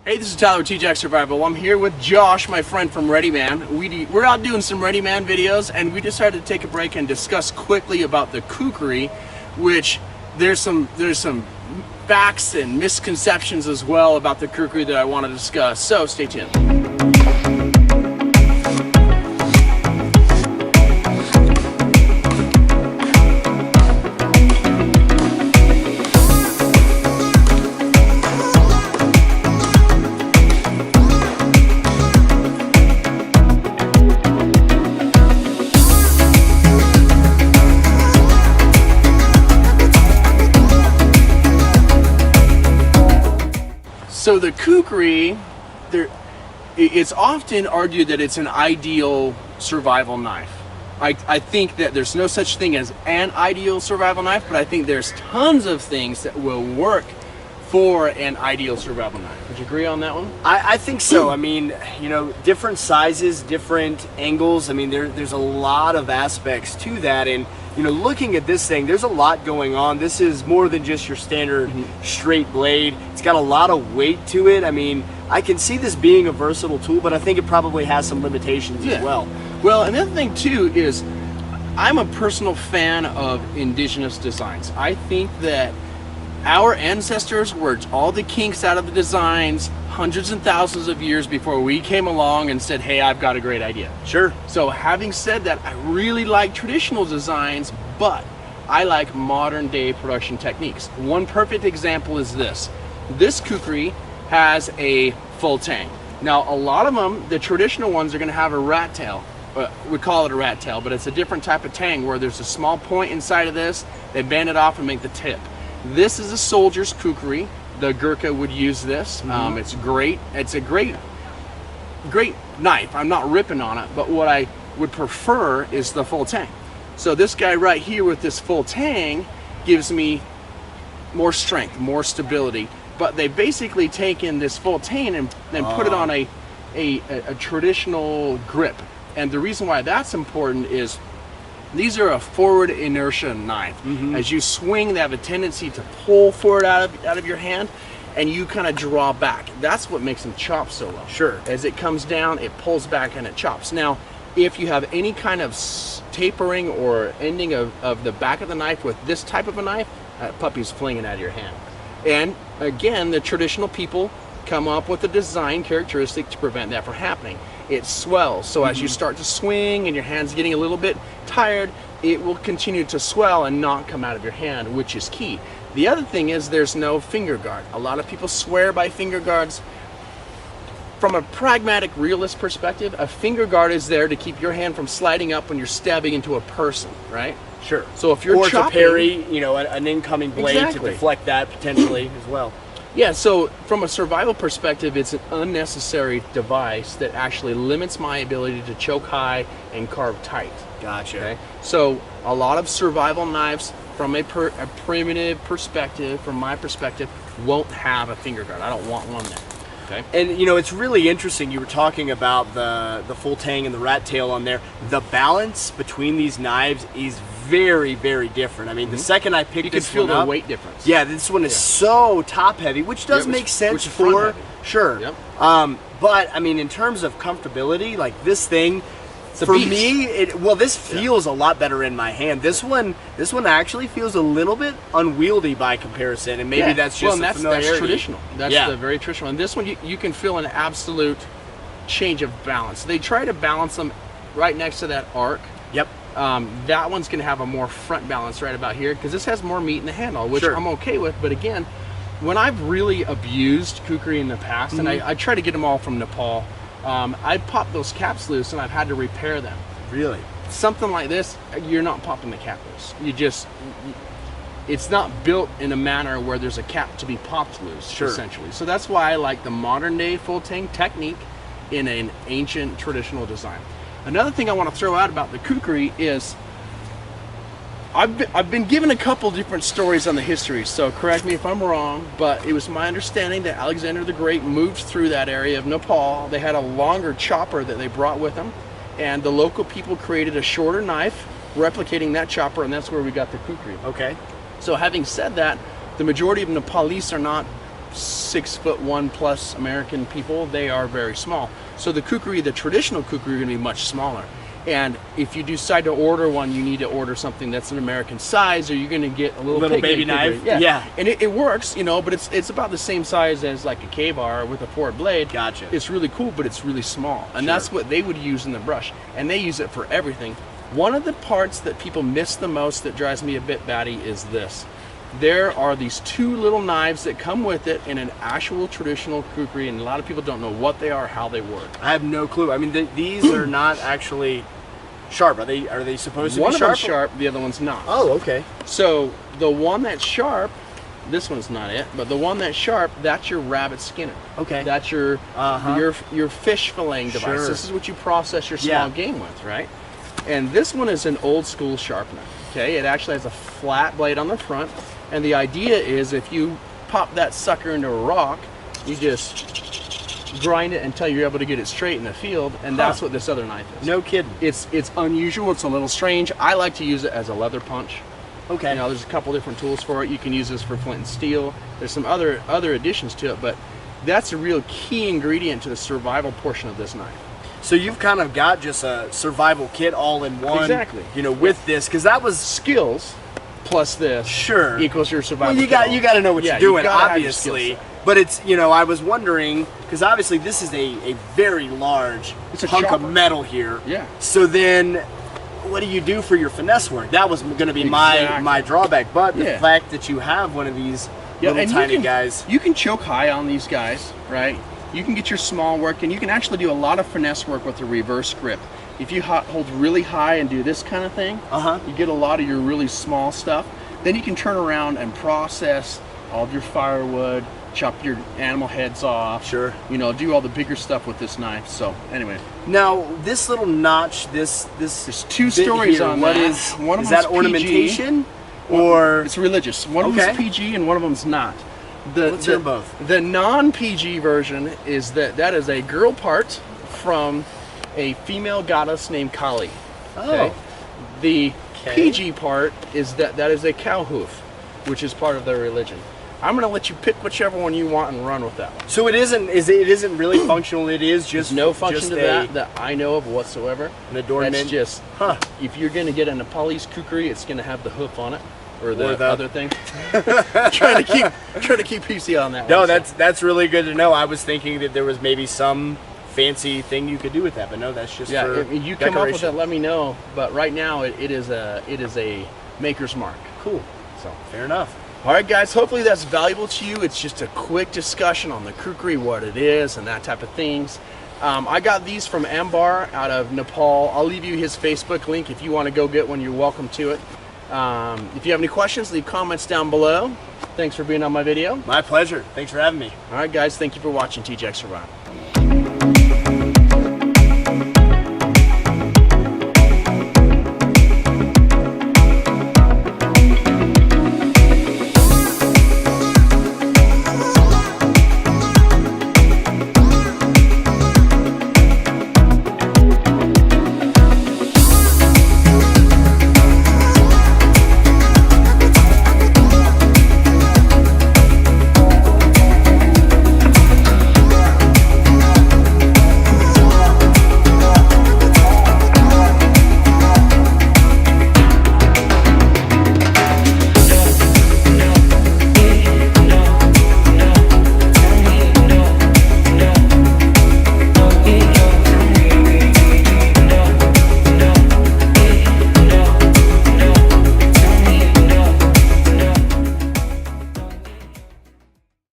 Hey, this is Tyler with TJack Survival. I'm here with Josh, my friend from Ready Man. We're out doing some Ready Man videos, and we decided to take a break and discuss quickly about the Kukri, which there's some facts and misconceptions as well about the Kukri that I want to discuss. So stay tuned. So the Kukri, it's often argued that it's an ideal survival knife. I think that there's no such thing as an ideal survival knife, but I think there's tons of things that will work for an ideal survival knife. Would you agree on that one? I think so. I mean, you know, different sizes, different angles. I mean, there's a lot of aspects to that. And, you know, looking at this thing, there's a lot going on. This is more than just your standard straight blade. It's got a lot of weight to it. I mean, I can see this being a versatile tool, but I think it probably has some limitations as well. Well, another thing too is I'm a personal fan of indigenous designs. I think that our ancestors worked all the kinks out of the designs hundreds and thousands of years before we came along and said, hey, I've got a great idea. Sure. So having said that, I really like traditional designs, but I like modern day production techniques. One perfect example is this. This Kukri has a full tang. Now, a lot of them, the traditional ones, are gonna have a rat tail. We call it a rat tail, but it's a different type of tang where there's a small point inside of this, they bend it off and make the tip. This is a soldier's Kukri. The Gurkha would use this. It's great. It's a great knife. I'm not ripping on it, but what I would prefer is the full tang. So this guy right here with this full tang gives me more strength, more stability. But they basically taken this full tang and then put it on a traditional grip. And the reason why that's important is these are a forward inertia knife. As you swing, they have a tendency to pull forward out of your hand, and you kind of draw back. That's what makes them chop so well. Sure. As it comes down, it pulls back and it chops. Now, if you have any kind of tapering or ending of the back of the knife with this type of a knife, that puppy's flinging out of your hand. And again, the traditional people come up with a design characteristic to prevent that from happening. It swells, so as you start to swing and your hand's getting a little bit tired, it will continue to swell and not come out of your hand, which is key. The other thing is there's no finger guard. A lot of people swear by finger guards. From a pragmatic, realist perspective, a finger guard is there to keep your hand from sliding up when you're stabbing into a person, right? Sure. So if you're chopping, to parry, you know, an incoming blade to deflect that potentially as well. Yeah, so from a survival perspective, it's an unnecessary device that actually limits my ability to choke high and carve tight. Gotcha. Okay? So a lot of survival knives, from a primitive perspective, from my perspective, won't have a finger guard. I don't want one there. Okay. And you know, it's really interesting. You were talking about the full tang and the rat tail on there. The balance between these knives is very, very different. I mean, the second I picked this one up, you can feel the weight difference. Yeah, this one is so top heavy, which does make sense for sure. Yep. But I mean, in terms of comfortability, like this thing, for me, this feels a lot better in my hand. This one actually feels a little bit unwieldy by comparison, and maybe that's just that's traditional. That's the very traditional. And this one, you can feel an absolute change of balance. They try to balance them right next to that arc. Yep. That one's going to have a more front balance right about here because this has more meat in the handle, which I'm okay with. But again, when I've really abused Kukri in the past, and I try to get them all from Nepal, I pop those caps loose and I've had to repair them. Really? Something like this, you're not popping the cap loose. It's not built in a manner where there's a cap to be popped loose, essentially. So that's why I like the modern day full tang technique in an ancient traditional design. Another thing I want to throw out about the Kukri is I've been given a couple different stories on the history, so correct me if I'm wrong, but it was my understanding that Alexander the Great moved through that area of Nepal. They had a longer chopper that they brought with them, and the local people created a shorter knife replicating that chopper, and that's where we got the Kukri. Okay. So having said that, the majority of Nepalese are not 6'1" plus American people, they are very small. So the kukri, the traditional kukri, are going to be much smaller. And if you decide to order one, you need to order something that's an American size, or you're going to get a little baby knife. Yeah. And it works, you know, but it's about the same size as like a K-bar with a forward blade. Gotcha. It's really cool, but it's really small. And that's what they would use in the brush. And they use it for everything. One of the parts that people miss the most that drives me a bit batty is this. There are these two little knives that come with it in an actual traditional kukri, and a lot of people don't know what they are, how they work. I have no clue. I mean, these are not actually sharp. Are they supposed to be sharp? One of them's sharp, the other one's not. Oh, okay. So the one that's sharp, this one's not it, but the one that's sharp, that's your rabbit skinner. Okay. That's your fish filleting device. Sure. This is what you process your small game with, right? And this one is an old school sharpener. Okay, it actually has a flat blade on the front, and the idea is if you pop that sucker into a rock, you just grind it until you're able to get it straight in the field, and that's what this other knife is. No kidding. It's unusual. It's a little strange. I like to use it as a leather punch. Okay. You know, there's a couple different tools for it. You can use this for flint and steel. There's some other additions to it, but that's a real key ingredient to the survival portion of this knife. So you've kind of got just a survival kit all in one. Exactly. You know, with this, because that was skills plus this equals your survival. Well, you got to know what you're doing, obviously. But it's, you know, I was wondering, because obviously this is a very large hunk of metal here. Yeah. So then, what do you do for your finesse work? That was going to be my drawback. But the fact that you have one of these little tiny guys. You can choke high on these guys, right? You can get your small work, and you can actually do a lot of finesse work with the reverse grip. If you hold really high and do this kind of thing, you get a lot of your really small stuff. Then you can turn around and process all of your firewood, chop your animal heads off. Sure. You know, do all the bigger stuff with this knife. So anyway. Now this little notch, this there's two stories here. on what that. is One of is them's that ornamentation? Or it's religious. One of them's PG and one of them's not. Let's hear both. The non-PG version is that is a girl part from a female goddess named Kali. Oh. The PG part is that is a cow hoof, which is part of their religion. I'm going to let you pick whichever one you want and run with that one. So it isn't really functional. It is just There's no function to that I know of whatsoever. An adornment. That's just if you're going to get a Nepalese kukri, it's going to have the hoof on it. Or the other thing. trying to keep PC on that. No, one, that's really good to know. I was thinking that there was maybe some fancy thing you could do with that, but no, that's just for if you come up with it, let me know. But right now, it is a maker's mark. Cool. So fair enough. All right, guys. Hopefully that's valuable to you. It's just a quick discussion on the kukri, what it is, and that type of things. I got these from Ambar out of Nepal. I'll leave you his Facebook link if you want to go get one. You're welcome to it. If you have any questions, leave comments down below. Thanks for being on my video. My pleasure. Thanks for having me. All right, guys. Thank you for watching TJX Survival.